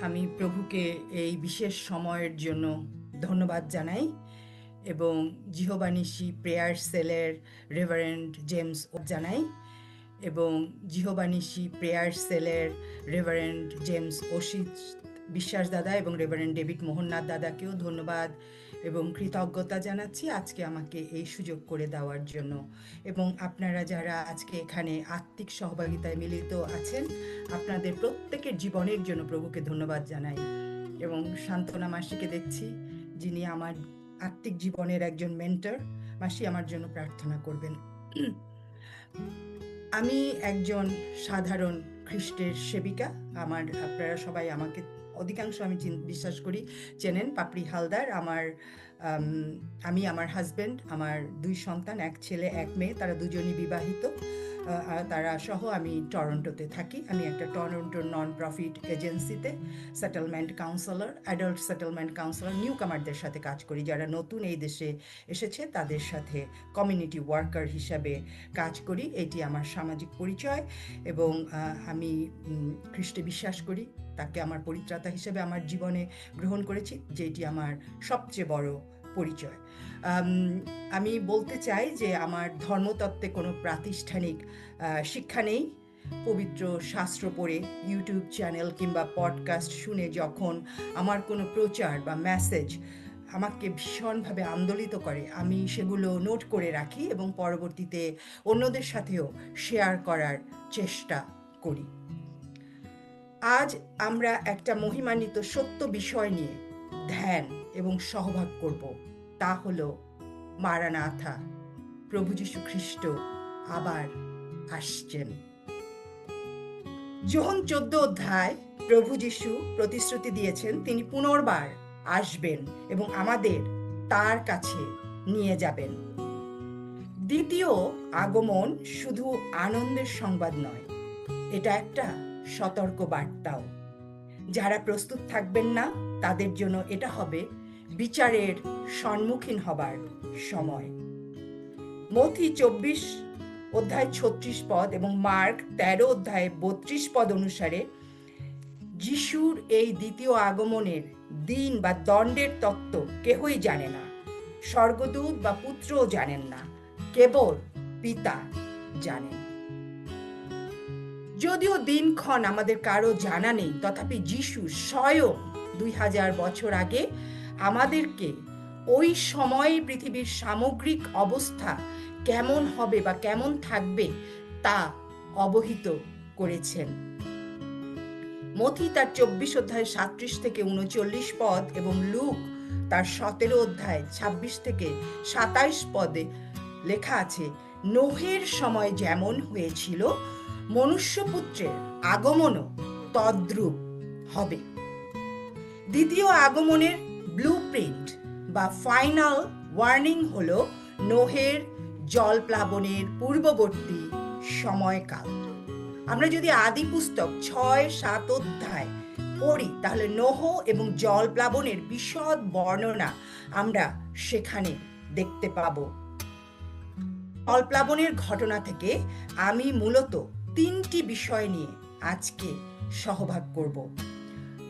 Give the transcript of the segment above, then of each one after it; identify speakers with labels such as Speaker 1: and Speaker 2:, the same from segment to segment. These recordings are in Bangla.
Speaker 1: আমি প্রভুকে এই বিশেষ সময়ের জন্য ধন্যবাদ জানাই এবং জিহোবা নিসি প্রেয়ার সেলের রেভারেন্ড জেমস জানাই এবং জিহোবা নিসি প্রেয়ার সেলের রেভারেন্ড জেমস অসিত বিশ্বাস দাদা এবং রেভারেন্ড ডেভিড মোহননাথ দাদাকেও ধন্যবাদ এবং কৃতজ্ঞতা জানাচ্ছি আজকে আমাকে এই সুযোগ করে দেওয়ার জন্য। এবং আপনারা যারা আজকে এখানে আত্মিক সহভাগিতায় মিলিত আছেন, আপনাদের প্রত্যেকের জীবনের জন্য প্রভুকে ধন্যবাদ জানাই। এবং সান্ত্বনা মাসিকে দেখছি, যিনি আমার আত্মিক জীবনের একজন মেন্টর। মাসি আমার জন্য প্রার্থনা করবেন। আমি একজন সাধারণ খ্রিস্টের সেবিকা। আপনারা সবাই আমাকে অধিকাংশ আমি বিশ্বাস করি চেনেন, পাপড়ি হালদার। আমি আমার হাজব্যান্ড, আমার 2 সন্তান, 1 ছেলে 1 মেয়ে, তারা দুজনই বিবাহিত। তারা সহ আমি টরন্টোতে থাকি। আমি একটা টরন্টোর নন প্রফিট এজেন্সিতে settlement counsellor, adult settlement counsellor, new কামারদের সাথে কাজ করি। যারা নতুন এই দেশে এসেছে তাদের সাথে কমিউনিটি ওয়ার্কার হিসাবে কাজ করি। এটি আমার সামাজিক পরিচয় এবং আমি খ্রিস্টে বিশ্বাস করি, তাকে আমার পরিত্রাতা হিসেবে আমার জীবনে গ্রহণ করেছি, যেটি আমার সবচেয়ে বড় পরিচয়। আমি বলতে চাই যে আমার ধর্মতত্ত্বে কোনো প্রাতিষ্ঠানিক শিক্ষা নেই। পবিত্র শাস্ত্র পড়ে, ইউটিউব চ্যানেল কিংবা পডকাস্ট শুনে যখন আমার কোনো প্রচার বা মেসেজ আমাকে ভীষণভাবে আন্দোলিত করে, আমি সেগুলো নোট করে রাখি এবং পরবর্তীতে অন্যদের সাথেও শেয়ার করার চেষ্টা করি। আজ আমরা একটা মহিমান্বিত সত্য বিষয় নিয়ে ধ্যান এবং সহভাগ করব। তা হলো মারানাথা, প্রভু যীশু খ্রিস্ট আবার আসছেন। যোহন 14 অধ্যায় প্রভু যীশু প্রতিশ্রুতি দিয়েছেন তিনি পুনর্বার আসবেন এবং আমাদের তার কাছে নিয়ে যাবেন। দ্বিতীয় আগমন শুধু আনন্দের সংবাদ নয়, এটা একটা সতর্ক বার্তাও। যারা প্রস্তুত থাকবেন না তাদের জন্য এটা হবে বিচারের সম্মুখীন হবার সময়। মথি 24 অধ্যায় 36 পদ এবং মার্ক 13 অধ্যায় 32 পদ অনুসারে যিশুর এই দ্বিতীয় আগমনের দিন বা দণ্ডের তত্ত্ব কেহই জানে না, স্বর্গদূত বা পুত্রও জানেন না, কেবল পিতা জানেন। যদিও দিনক্ষণ আমাদের কারো জানা নেই, তথাপি যিশু স্বয়ং 2000 বছর আগে আমাদেরকে ওই সময়ে পৃথিবীর সামগ্রিক অবস্থা কেমন হবে বা কেমন থাকবে তা অবহিত করেছেন। মথি তার 24 অধ্যায় 37 থেকে 39 পদ এবং লুক তার 17 অধ্যায় 26 থেকে 27 পদে লেখা আছে, নোহের সময় যেমন হয়েছিল মনুষ্যপুত্রের আগমনও তদ্রূপ হবে। দ্বিতীয় আগমনের ব্লুপ্রিন্ট বা ফাইনাল ওয়ার্নিং হলো নোহের জলপ্লাবনের পূর্ববর্তী সময়কাল। আমরা যদি আদি পুস্তক 6-7 অধ্যায় পড়ি তাহলে নোহ এবং জলপ্লাবনের বিশদ বর্ণনা আমরা সেখানে দেখতে পাব। জলপ্লাবনের ঘটনা থেকে আমি মূলত 3টি বিষয় নিয়ে আজকে সহভাগ করব।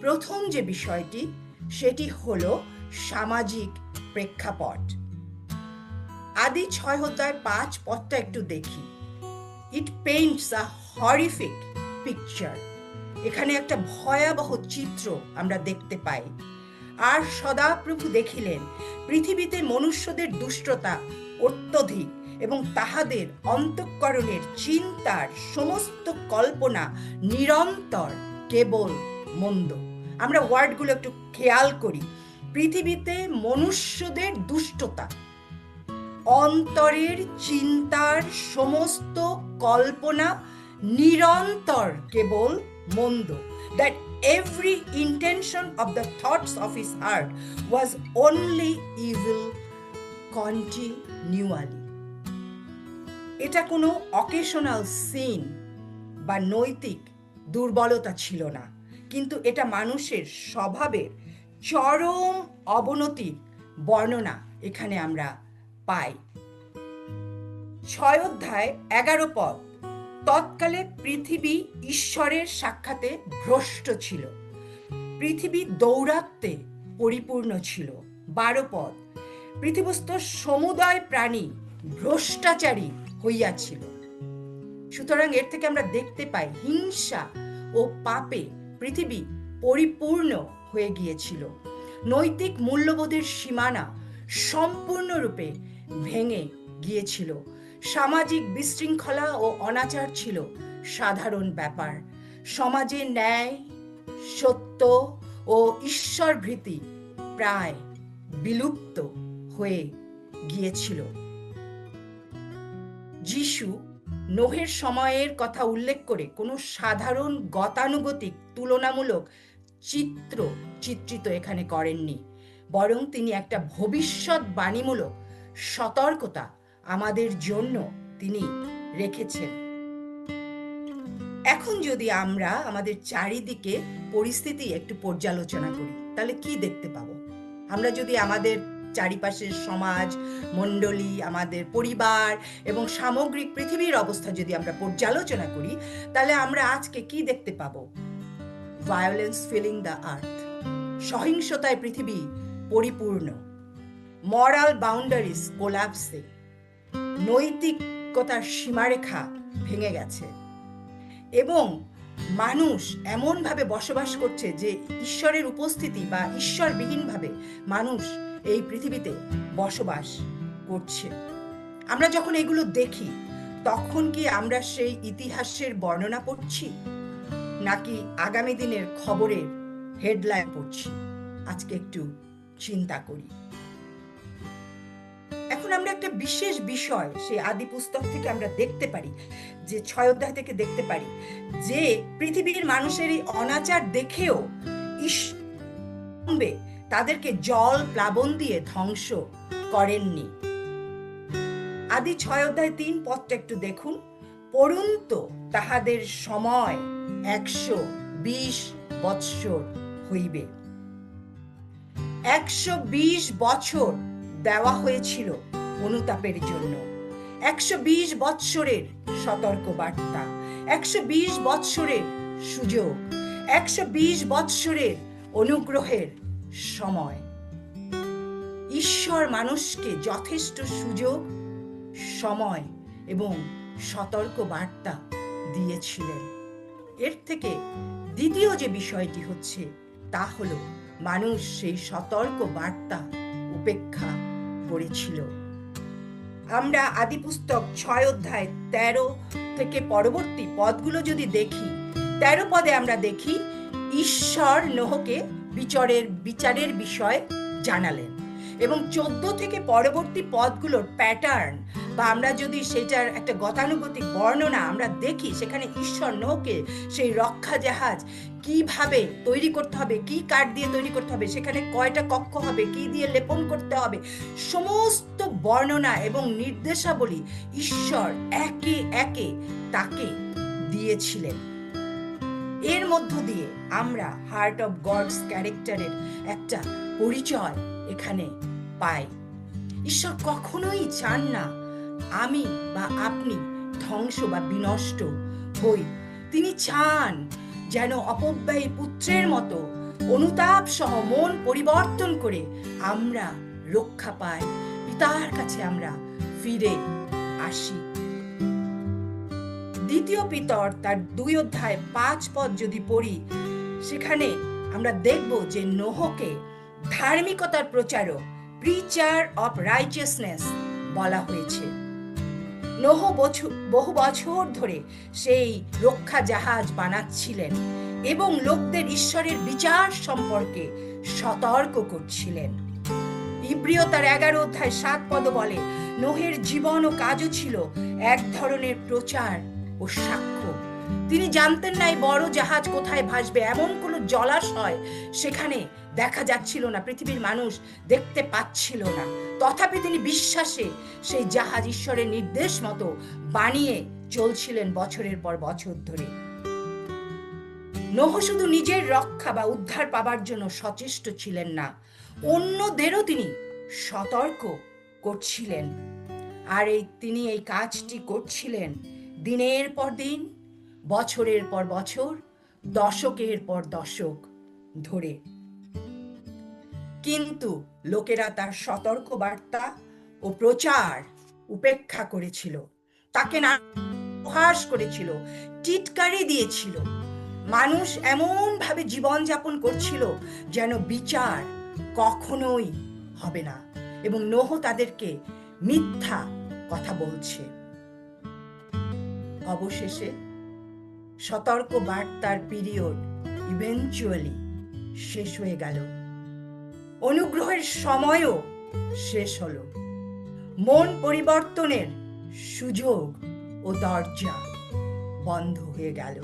Speaker 1: প্রথম যে বিষয়টি সেটি হলো সামাজিক প্রেক্ষাপট। আদি 6 অধ্যায় 5 পদটা একটু দেখি। ইট পেইন্টস আ হরিফিক পিকচার। এখানে একটা ভয়াবহ চিত্র আমরা দেখতে পাই। আর সদাপ্রভু দেখিলেন পৃথিবীতে মনুষ্যদের দুষ্টতা অত্যধিক এবং তাহাদের অন্তঃকরণের চিন্তার সমস্ত কল্পনা নিরন্তর কেবল মন্দ। আমরা ওয়ার্ডগুলো একটু খেয়াল করি। পৃথিবীতে মনুষ্যদের দুষ্টতা, অন্তরের চিন্তার সমস্ত কল্পনা নিরন্তর কেবল মন্দ। That every intention of the thoughts of his heart was only evil continually. এটা কোনো অকেশনাল সিন বা নৈতিক দুর্বলতা ছিল না, কিন্তু এটা মানুষের স্বভাবের চরম অবনতির বর্ণনা এখানে আমরা পাই। 6 অধ্যায় 11 পদ, তৎকালে পৃথিবী ঈশ্বরের সাক্ষাতে ভ্রষ্ট ছিল। পৃথিবী দৌরাত্মে পরিপূর্ণ ছিল। 12 পদ। পৃথিবীস্থ সমুদয় প্রাণী ভ্রষ্টাচারী হইয়াছিল। সুতরাং এর থেকে আমরা দেখতে পাই হিংসা ও পাপে পৃথিবী পরিপূর্ণ হয়ে গিয়েছিল। নৈতিক মূল্যবোধের সীমানা সম্পূর্ণরূপে ভেঙে গিয়েছিল। সামাজিক বিশৃঙ্খলা ও অনাচার ছিল সাধারণ ব্যাপার। সমাজে ন্যায়, সত্য ও ঈশ্বরভীতি প্রায় বিলুপ্ত হয়ে গিয়েছিল। যিশু নোহের সময়ের কথা উল্লেখ করে কোনো সাধারণ গতানুগতিক তুলনামূলক চিত্রিত এখানে করেননি, বরং তিনি একটা ভবিষ্যৎবাণীমূলক সতর্কতা আমাদের জন্য তিনি রেখেছেন। এখন যদি আমরা আমাদের চারিদিকে পরিস্থিতি একটু পর্যালোচনা করি, তাহলে কি দেখতে পাবো? আমরা যদি আমাদের চারিপাশের সমাজ মণ্ডলী, আমাদের পরিবার এবং সামগ্রিক পৃথিবীর অবস্থা যদি আমরা পর্যালোচনা করি, তাহলে আমরা আজকে কি দেখতে পাবো? Violence filling the earth. সহিংসতায় পৃথিবী পরিপূর্ণ। মরাল বাউন্ডারিজ কোলাপসে। নৈতিকতার সীমারেখা ভেঙে গেছে এবং মানুষ এমনভাবে বসবাস করছে যে ঈশ্বরের উপস্থিতি বা ঈশ্বরবিহীনভাবে মানুষ এই পৃথিবীতে বসবাস করছে। আমরা যখন এগুলো দেখি, তখন কি আমরা সেই ইতিহাসের বর্ণনা পড়ছি, নাকি আগামী দিনের খবরের হেডলাইন পড়ছি? আজকে একটু চিন্তা করি। এখন আমরা একটা বিশেষ বিষয় সেই আদি পুস্তক থেকে আমরা দেখতে পারি, যে 6 অধ্যায় থেকে দেখতে পারি যে পৃথিবীর মানুষের এই অনাচার দেখেও ঈশ্বর তাদেরকে জল প্লাবন দিয়ে ধ্বংস করেননি। আদি 6 অধ্যায় 3 পদটা একটু দেখুন। পরন্তু তাহাদের সময় 120 বৎসর হইবে। 120 বছর দেওয়া হয়েছিল অনুতাপের জন্য। 120 বৎসরের সতর্ক বার্তা, 120 বৎসরের সুযোগ, 120 বৎসরের অনুগ্রহের সময়। ঈশ্বর মানুষকে যথেষ্ট সুযোগ, সময় এবং সতর্ক বার্তা দিয়েছিলেন। এর থেকে দ্বিতীয় যে বিষয়টি হচ্ছে, তা হলো মানুষ সেই সতর্ক বার্তা উপেক্ষা করেছিল। আমরা আদি পুস্তক 6 অধ্যায় 13 থেকে পরবর্তী পদগুলো যদি দেখি, 13 পদে আমরা দেখি ঈশ্বর নোহকে বিচারের বিষয় জানালেন, এবং 14 থেকে পরবর্তী পদগুলোর প্যাটার্ন বা আমরা যদি সেটার একটা গতানুগতিক বর্ণনা আমরা দেখি, সেখানে ঈশ্বর নোহকে সেই রক্ষা জাহাজ কিভাবে তৈরি করতে হবে, কি কাঠ দিয়ে তৈরি করতে হবে, সেখানে কয়টা কক্ষ হবে, কি দিয়ে লেপন করতে হবে, সমস্ত বর্ণনা এবং নির্দেশাবলী ঈশ্বর একে একে তাকে দিয়েছিলেন। এর মধ্য দিয়ে আমরা হার্ট অফ গডস ক্যারেক্টারের একটা পরিচয় এখানে পাই। ঈশ্বর কখনোই চান না আমি বা আপনি ধ্বংস বা বিনষ্ট হই। তিনি চান যেন অপব্যয়ী পুত্রের মতো অনুতাপ সহ মন পরিবর্তন করে আমরা রক্ষা পাই, পিতার কাছে আমরা ফিরে আসি। দ্বিতীয় পিতর তার 2 অধ্যায় 5 পদ যদি পড়ি, সেখানে আমরা দেখব যে নোহকে ধার্মিকতার প্রচারক, প্রিচার অফ রাইচিয়াসনেস বলা হয়েছে। নোহ বহু বছর ধরে সেই রক্ষা জাহাজ বানাচ্ছিলেন এবং লোকদের ঈশ্বরের বিচার সম্পর্কে সতর্ক করছিলেন। ইব্রিয় তার 11 অধ্যায় 7 পদ বলে, নোহের জীবন ও কাজও ছিল এক ধরনের প্রচার ও সাক্ষ্য। তিনি জানতেন না এই বড় জাহাজ কোথায় ভাসবে। এমন কোনো জলাশয় সেখানে দেখা যাচ্ছিল না, পৃথিবীর মানুষ দেখতে পাচ্ছিল না। তথাপি তিনি বিশ্বাসে সেই জাহাজ ঈশ্বরের নির্দেশ মতো বানিয়ে চলছিলেন বছরের পর বছর ধরে। নোহ শুধু নিজের রক্ষা বা উদ্ধার পাবার জন্য সচেষ্ট ছিলেন না, অন্যদেরও তিনি সতর্ক করছিলেন। আর তিনি এই কাজটি করছিলেন দিনের পর দিন, বছরের পর বছর, দশকের পর দশক ধরে, কিন্তু লোকেরা তার সতর্ক বার্তা ও প্রচার উপেক্ষা করেছিল, তাকে না উপহাস করেছিল, টিটকারি দিয়েছিল। মানুষ এমন ভাবে জীবনযাপন করছিল যেন বিচার কখনোই হবে না, এবং নোহ তাদেরকে মিথ্যা কথা বলছে। অবশেষে সতর্ক বার্তার পিরিয়ড ইভেঞ্চুয়ালি শেষ হয়ে গেল, অনুগ্রহের সময়ও শেষ হলো, মন পরিবর্তনের সুযোগ ও দরজা বন্ধ হয়ে গেল।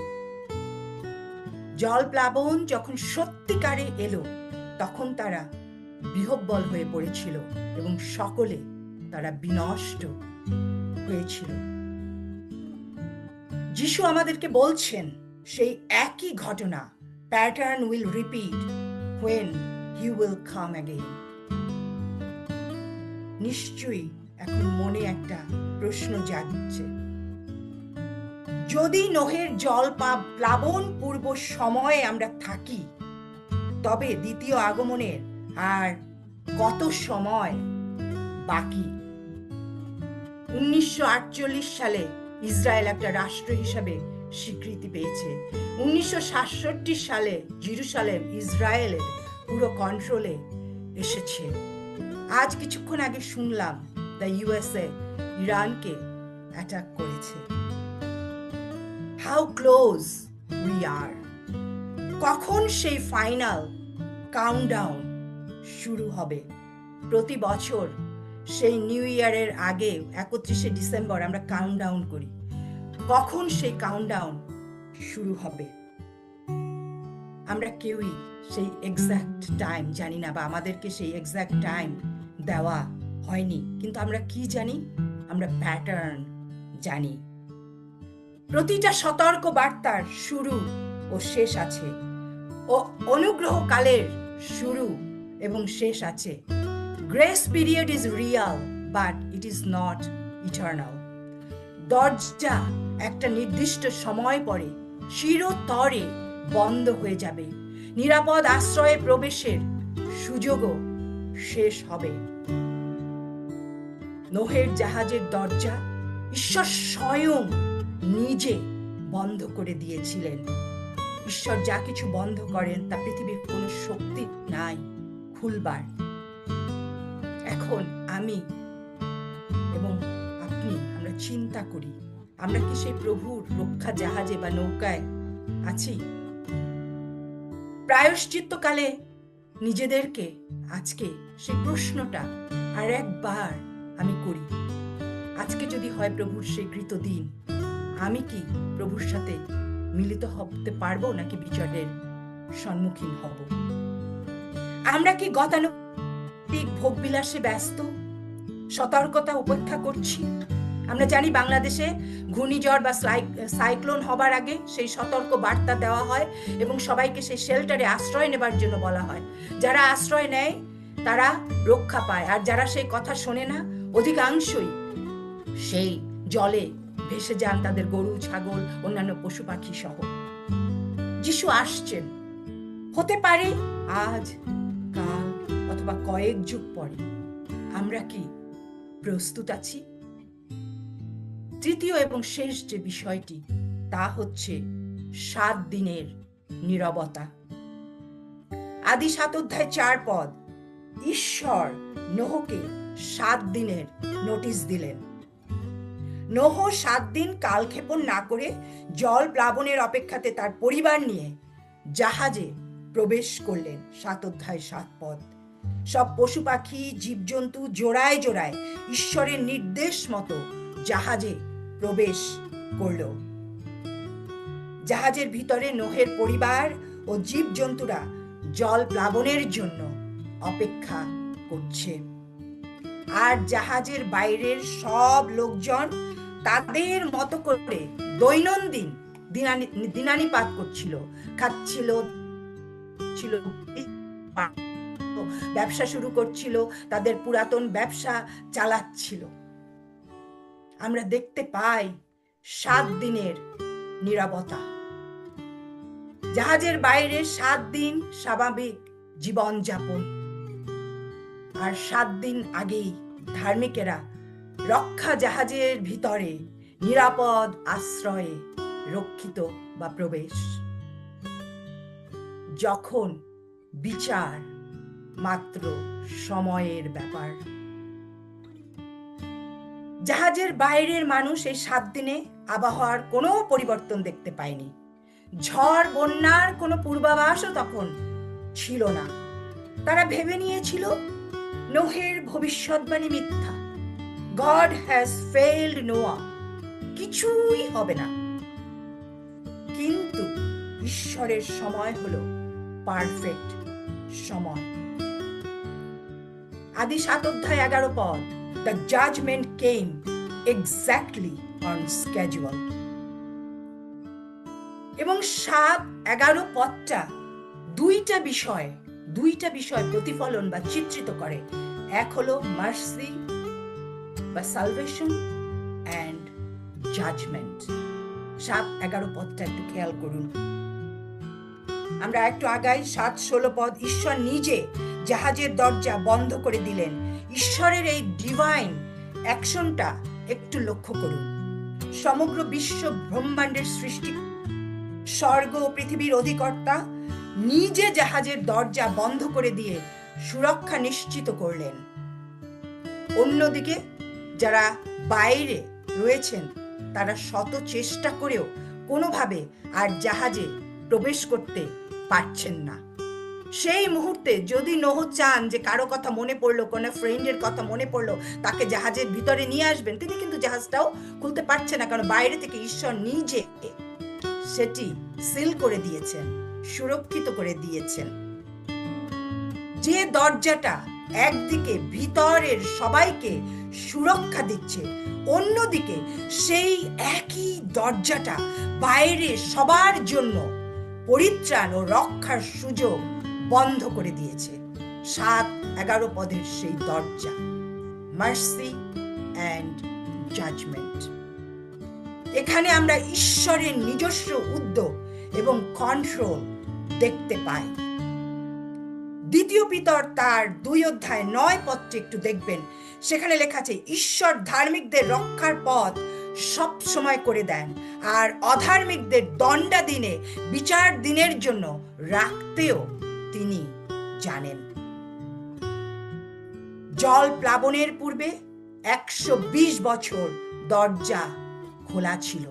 Speaker 1: জলপ্লাবন যখন সত্যিকারে এলো, তখন তারা বিহ্বল হয়ে পড়েছিল এবং সকলে তারা বিনষ্ট হয়েছিল। যিশু আমাদেরকে বলছেন সেই একই ঘটনা, pattern will repeat when he will come again। নিশ্চয়ই এখন মনে একটা প্রশ্ন জাগছে, যদি নোহের জল প্লাবন পূর্ব সময়ে আমরা থাকি, তবে দ্বিতীয় আগমনের আর কত সময় বাকি? 1948 সালে ইসরায়েল একটা রাষ্ট্র হিসাবে স্বীকৃতি পেয়েছে। 1967 সালে জেরুজালেম ইসরায়েলের পুরো কন্ট্রোলে এসেছে। আজ কিছুক্ষণ আগে শুনলাম দ্য ইউএসএ ইরানকে অ্যাটাক করেছে। How close we are. কখন সেই ফাইনাল কাউন্টডাউন শুরু হবে? প্রতি বছর সেই নিউ ইয়ারের আগে 31শে ডিসেম্বর আমরা কাউন্টডাউন করি। কখন সেই কাউন্টডাউন শুরু হবে? আমরা কেউই সেই এক্সাক্ট টাইম জানি না, বা আমাদেরকে সেই এক্সাক্ট টাইম দেওয়া হয়নি, কিন্তু আমরা কি জানি? আমরা প্যাটার্ন জানি। প্রতিটা সতর্ক বার্তার শুরু ও শেষ আছে, ও অনুগ্রহ কালের শুরু এবং শেষ আছে। Grace period is Real, but it is not eternal. দরজা একটা নির্দিষ্ট সময় পরে চিরতরে বন্ধ হয়ে যাবে, নিরাপদ আশ্রয়ে প্রবেশের সুযোগও শেষ হবে। নোহের জাহাজের দরজা ঈশ্বর স্বয়ং নিজে বন্ধ করে দিয়েছিলেন। ঈশ্বর যা কিছু বন্ধ করেন তা পৃথিবীর কোনো শক্তি নাই খুলবার। এখন আমি এবং আপনি আমরা চিন্তা করি, আমরা কি সেই প্রভুর রক্ষা জাহাজে বা নৌকায় আছি? প্রায়শ্চিত্তকালে নিজেদেরকে আজকে সেই প্রশ্নটা আর একবার আমি করি। আজকে যদি হয় প্রভুর সেই কৃত দিন, আমি কি প্রভুর সাথে মিলিত হতে পারবো, নাকি বিচারের সম্মুখীন হব? আমরা কি গতানুগতিক ভোগবিলাসে ব্যস্ত, সতর্কতা উপেক্ষা করছি? আমরা জানি বাংলাদেশে ঘূর্ণিঝড় বা সাইক্লোন হবার আগে সেই সতর্ক বার্তা দেওয়া হয় এবং সবাইকে সেই শেল্টারে আশ্রয় নেবার জন্য বলা হয়। যারা আশ্রয় নেয় তারা রক্ষা পায়, আর যারা সেই কথা শোনে না অধিকাংশই সেই জলে ভেসে যান, তাদের গরু, ছাগল, অন্যান্য পশু পাখি সহ। যিশু আসছেন, হতে পারে আজ, কাল অথবা কয়েক যুগ পরে। আমরা কি প্রস্তুত আছি? তৃতীয় এবং শেষ যে বিষয়টি, তা হচ্ছে 7 দিনের নীরবতা। আদি 7 অধ্যায় 4 পদ, ঈশ্বর নোহকে 7 দিনের নোটিশ দিলেন। নোহ 7 দিন কালক্ষেপণ না করে জল প্লাবনের অপেক্ষাতে তার পরিবার নিয়ে জাহাজে প্রবেশ করলেন। 7 অধ্যায় 7 পদ। সব পশু পাখি, জীবজন্তু জোড়ায় জোড়ায় ঈশ্বরের নির্দেশ মতো জাহাজে প্রবেশ করল। জাহাজের ভিতরে নোহের পরিবার ও জীবজন্তুরা জল প্লাবনের জন্য অপেক্ষা করছে, আর জাহাজের বাইরের সব লোকজন তাদের মতো করে দৈনন্দিন দিনানিপাত করছিল, খাচ্ছিল, ব্যবসা শুরু করছিল, তাদের পুরাতন ব্যবসা চালাচ্ছিল। আমরা দেখতে পাই 7 দিনের নীরবতা। জাহাজের বাইরে 7 দিন স্বাভাবিক জীবনযাপন, আর 7 দিন আগেই ধার্মিকেরা রক্ষা জাহাজের ভিতরে নিরাপদ আশ্রয়ে রক্ষিত বা প্রবেশ। যখন বিচার মাত্র সময়ের ব্যাপার। জাহাজের বাইরের মানুষ এই 7 দিনে আবহাওয়ার কোনো পরিবর্তন দেখতে পায়নি। ঝড় বন্যার কোনো পূর্বাভাসও তখন ছিল না। তারা ভেবে নিয়েছিল নোহের ভবিষ্যৎবাণী মিথ্যা। গড হ্যাজ ফেইলড নোয়া, কিছুই হবে না। কিন্তু ঈশ্বরের সময় হলো পারফেক্ট সময়। আদি 7 অধ্যায় 11 পদ, the judgment came exactly on schedule। এবং 7-11 পদটা দুইটা বিষয় প্রতিফলন বা চিত্রিত করে। এক হলো মার্সি বা সালভেশন অ্যান্ড জাজমেন্ট। 7-11 পদটা একটু খেয়াল করুন। আমরা একটু আগাই 7-16 পদ, ঈশ্বর নিজে জাহাজের দরজা বন্ধ করে দিলেন। ঈশ্বরের এই ডিভাইন অ্যাকশনটা একটু লক্ষ্য করুন। সমগ্র বিশ্ব ব্রহ্মাণ্ডের সৃষ্টি, স্বর্গ ও পৃথিবীর অধিকর্তা নিজে জাহাজের দরজা বন্ধ করে দিয়ে সুরক্ষা নিশ্চিত করলেন। অন্যদিকে যারা বাইরে রয়েছেন তারা শত চেষ্টা করেও কোনোভাবে আর জাহাজে প্রবেশ করতে পারছেন না। সেই মুহূর্তে যদি নোহ চান যে কারো কথা মনে পড়লো, কোনো ফ্রেন্ডের কথা মনে পড়লো, তাকে জাহাজের ভিতরে নিয়ে আসবেন, তিনি কিন্তু জাহাজটাও খুলতে পারছেন না, কারণ বাইরে থেকে ঈশ্বর নিজে সেটি সিল করে দিয়েছেন, সুরক্ষিত করে দিয়েছেন। যে দরজাটা একদিকে ভিতরের সবাইকে সুরক্ষা দিচ্ছে, অন্যদিকে সেই একই দরজাটা বাইরে সবার জন্য পরিত্রাণ ও রক্ষার সুযোগ বন্ধ করে দিয়েছে। 7-11 পদের সেই দরজা, মার্সি অ্যান্ড জাজমেন্ট। এখানে আমরা ঈশ্বরের নিজস্ব উদ্যোগ এবং কন্ট্রোল দেখতে পাই। দ্বিতীয় পিতর তার 2 অধ্যায় 9 পদটি একটু দেখবেন। সেখানে লেখা আছে, ঈশ্বর ধার্মিকদের রক্ষার পথ সব সময় করে দেন, আর অধার্মিকদের দণ্ডাদিনে বিচার দিনের জন্য রাখতেও তিনি জানেন। জল প্লাবনের পূর্বে 120 বছর দরজা খোলা ছিল,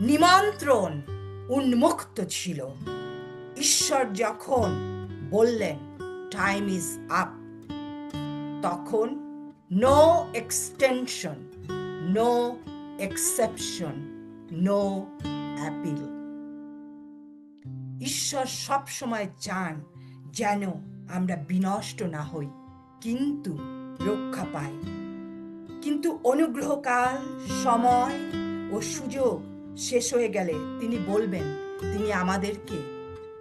Speaker 1: নিমন্ত্রণ উন্মুক্ত ছিল। ঈশ্বর যখন বললেন টাইম ইজ আপ, তখন no extension, no exception, no appeal. ঈশ্বর সব সময় চান যেন আমরা বিনষ্ট না হই, কিন্তু রক্ষা পাই। কিন্তু অনুগ্রহকাল, সময় ও সুযোগ শেষ হয়ে গেলে তিনি বলবেন তিনি আমাদেরকে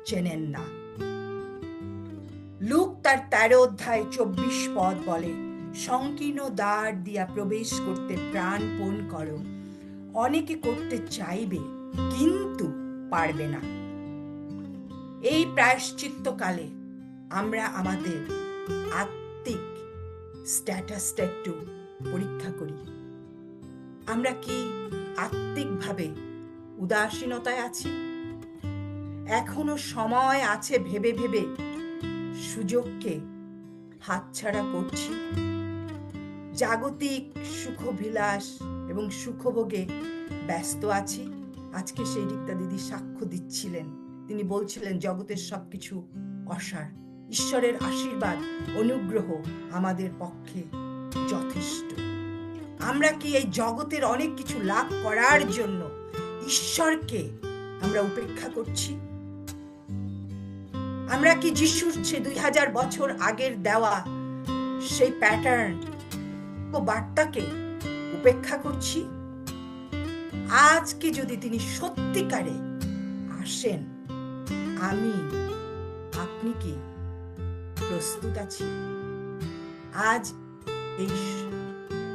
Speaker 1: চেনেন না। লুক তার 13 অধ্যায় 24 পদ বলে, সংকীর্ণ দ্বার দিয়া প্রবেশ করতে প্রাণপণ করো। অনেকে করতে চাইবে কিন্তু পারবে না। এই প্রায়শ্চিত্তকালে আমরা আমাদের আত্মিক স্ট্যাটাসটা একটু পরীক্ষা করি। আমরা কি আত্মিকভাবে উদাসীনতায় আছি? এখনো সময় আছে ভেবে ভেবে সুযোগকে হাতছাড়া করছি? জাগতিক সুখবিলাস এবং সুখভোগে ব্যস্ত আছি? আজকে সেই রিক্তা দিদি সাক্ষ্য দিচ্ছিলেন, তিনি বলছিলেন জগতের সবকিছু অসার, ঈশ্বরের আশীর্বাদ অনুগ্রহ আমাদের পক্ষে যথেষ্ট। আমরা কি এই জগতের অনেক কিছু লাভ করার জন্য ঈশ্বরকে আমরা উপেক্ষা করছি? আমরা কি যিশুর 2000 বছর আগের দেওয়া সেই প্যাটার্ন ও বার্তাকে উপেক্ষা করছি? আজকে যদি তিনি সত্যিকারে আসেন, আপনি কি প্রস্তুত আছি? আজ এই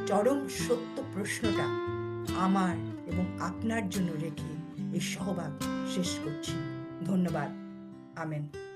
Speaker 1: চরম সত্য প্রশ্নটা আমার এবং আপনার জন্য রেখে এই সহভাগ শেষ করছি। ধন্যবাদ। আমেন।